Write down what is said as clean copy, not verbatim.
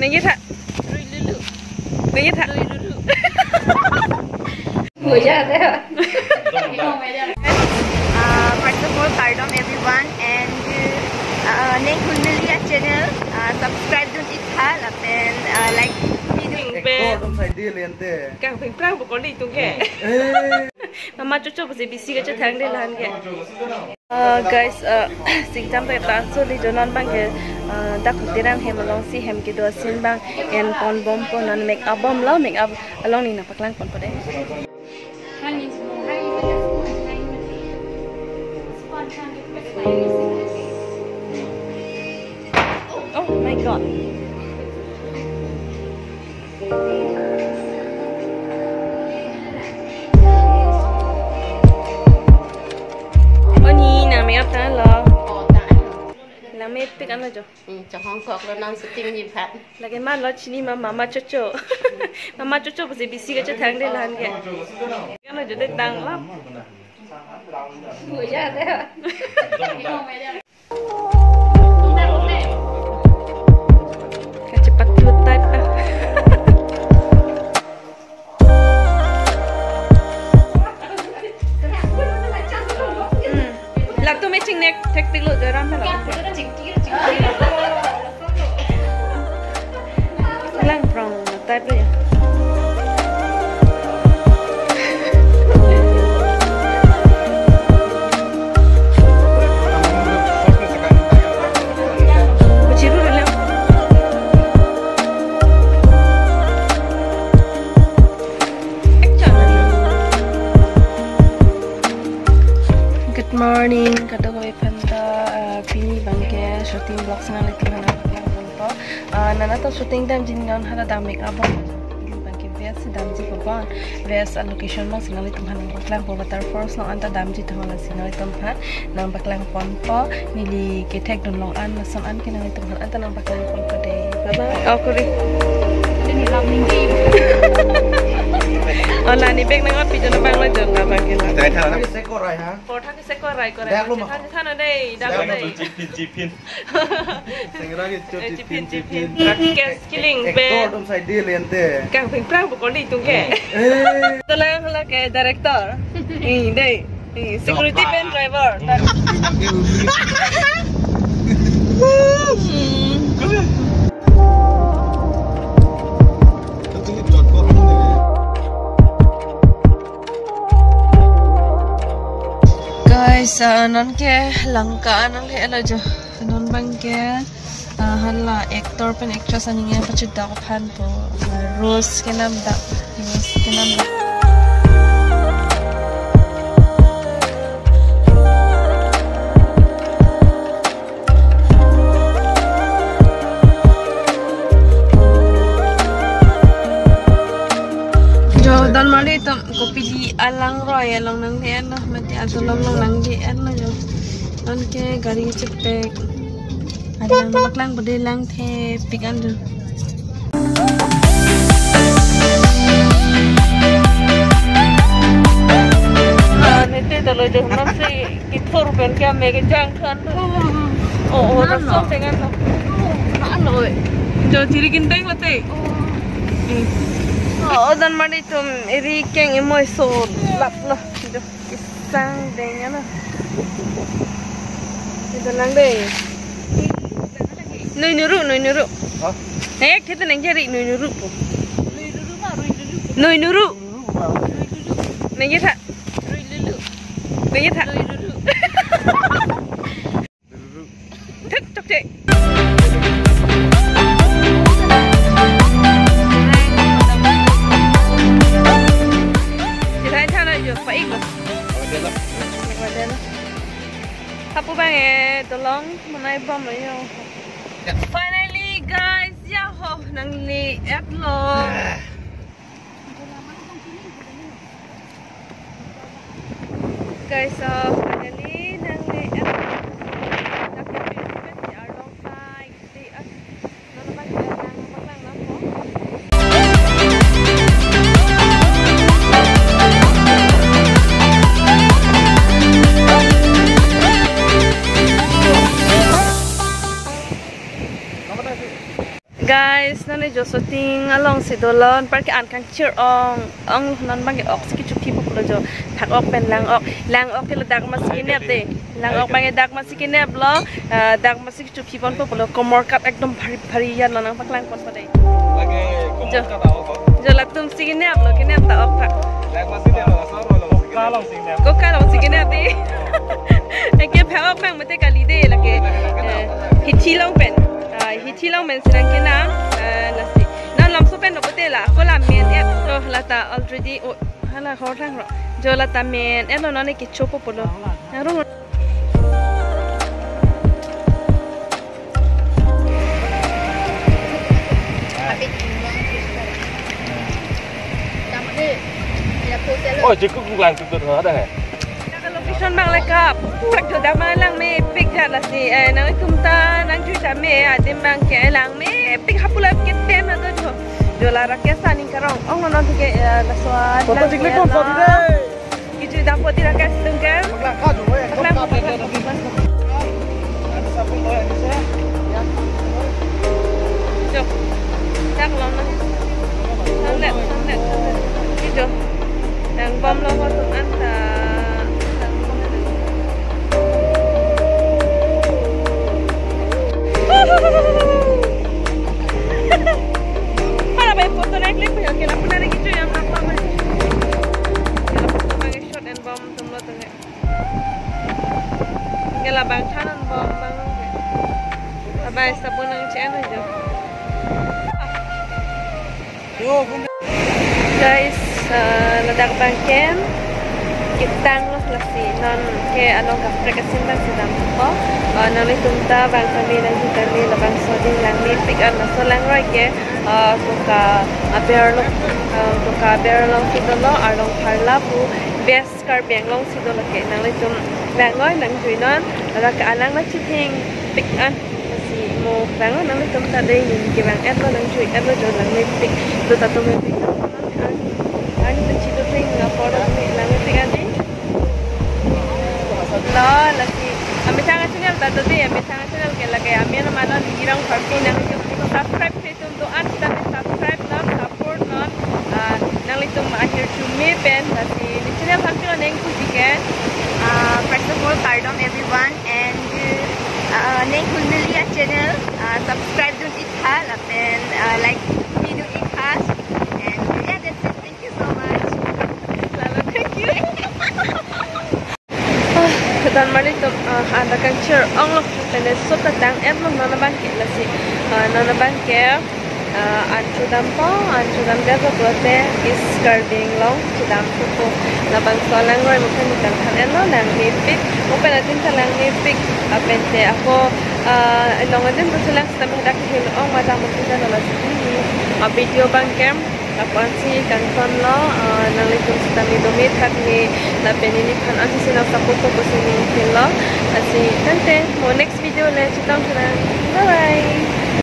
Nanya tak? Dulu. Nanya tak? Dulu. First of all, pardon everyone and name Hulmilia channel. Subscribe to it and like video. Don't say deal lente. Càng phình prang của con đi tung kẻ. Mama cho bớt busy cái tháng đây là kẻ. Guys, xin chào tất cả số đi cho non bang cái đặc biệt đang hem along si hem cái đồ xin bang and con bom con non make up bom lo make up along ni napak lang con pada. Oh my god. Mẹ biết ăn rồi cho Hong Kong nó nằm sitting như vậy là cái mát nó chỉ mà mama chocho bây giờ busy cái tháng đây là cái nó cho đến tăng lắm người ra thế hả cepat type lạc tôi mấy chừng này thách tích lộ ra mà là lang prong type rồi morning, kata ko ipanta pini bangke shooting vlogs na lagi mana baklang punto. Nana to shooting time jingan hara da make up bangke vs damji babon vs location mo singali tumhan baklang po batar force no anta damji tumhan singali tumhan nang baklang ponpo nili ketek don long an nasan an kinali tumhan anta nang baklang ponpo day. Bye bye. Okuri. Ini laming game. Là ni bek nang video na bang la jong la bang kila. Tại sao nó sẽ có rồi hả? Có thằng sẽ có rai. Thằng ở đây, đang ở đây. Chipin. Thành ra cái chipin. Kes killing be. Don't say deal lente. Càng phình prang của con đi tung kẻ. Tôi là cái director. Đây. Security pen driver. Guys, non ke langka non le ala jo non bang ke hala actor pen actress ani nge pachit da ko phan po Rose ke nam da Rose ke nam da dan mali tam kopi di alang roy along nang di ano mati atulong nang di ano yo don ke gari cepek ada nang baklang bede lang the pikan do nete talo jo nam se kitfor pen kya mege jang khan oh rasom dengan no ano jo chiri kinteng mate dan mandi tum iri keng emoy so lap no jo isang denya na itu lang deh nui nuru hah nek kita neng jari nui nuru nui nuru neng jata neng jata thức chọc chị phải rồi. Hapu bang tolong menai bom rồi yo. Finally guys, yaho nang li app lo. Guys, finally nang li app. guys, nani jo shooting along sidolon park an kang cheer ong non bang ok ski chuki populo jo thak ok pen lang ok ke dak maskine de lang ok bang dak maskine blo dak masik chuki pon populo komor kat ekdom bhari ya nang paklang pon padai lagi komor ka tao ko jo latum sikine blo kine ta ok thak lag masih dia lo soro lo kalong sing dia ko kalong sikine de ke phak ok bang mate kali de lake hithi long pen hithi long men sinang kina nasi nan lam so pen no botela ko la men et to lata already hala horang ro jo lata men et no ne ki chopo polo ro oh cukup bulan cukup ada ya location bang lekap prak jo da mang lang me pik tha la si nang tumta nang ju ta me adim bang ke lang me pik hapula kit tem na jo jo la rakesa ning karong ong no ke la soan foto jikle kon foto de kichu da poti rakas tungkan la ka jo ya lang ka de ada sabun lo ya bisa ya jo tak long na sanlet kichu yang bom lo ko tum anta para bay foto na clip yo ke la puna re kichu yang tak lama ke la foto bang shot and bomb tum lo tenge ke la bang chanan bomb bang abay sabun ang channel jo yo guys ladak bangken kitang los lasi non ke ano ka prekasin bang sidam ko non itumta bang kami nang kami labang soding lang ni pikan na so lang right ke ko ka berlong sidolo arlong parla pu best kar benglong sidolo ke nang itum bangoy nang juinon la ka alang na chithing pikan si mo bangoy nang itum ta dei ni ke bang etlo nang jui etlo jo lang ni pik do ta to me pik ani ta chito thing na photo me lang pik ani lo lagi kami sangat channel tadi kami sangat channel ke lagi kami na mana dirang party nang subscribe itu untuk anda subscribe dan support nang itu akhir cumi pen tadi di channel kami neng kujikan First of all, pardon everyone and neng Hulmilia channel subscribe dun ikhal and like video ikhas and yeah that's it. Thank you so much. Thank you. Dan mari tu ada kan share Allah pada sota tang etlo nona bangke lasi nona bangke ancu dam jaga prote is carving long cudam tupo na bang solang roy mungkin ditang kan etlo nang nipik mungkin atin talang nipik apente ako long atin tu selang stamina dak hil ong mata mungkin na lasi video bangkem kapan sih kanton lo nang litum kita midomit hak ni na penini kan asi sinang saputo ko sini lo asi kante mo next video le chitang bye bye.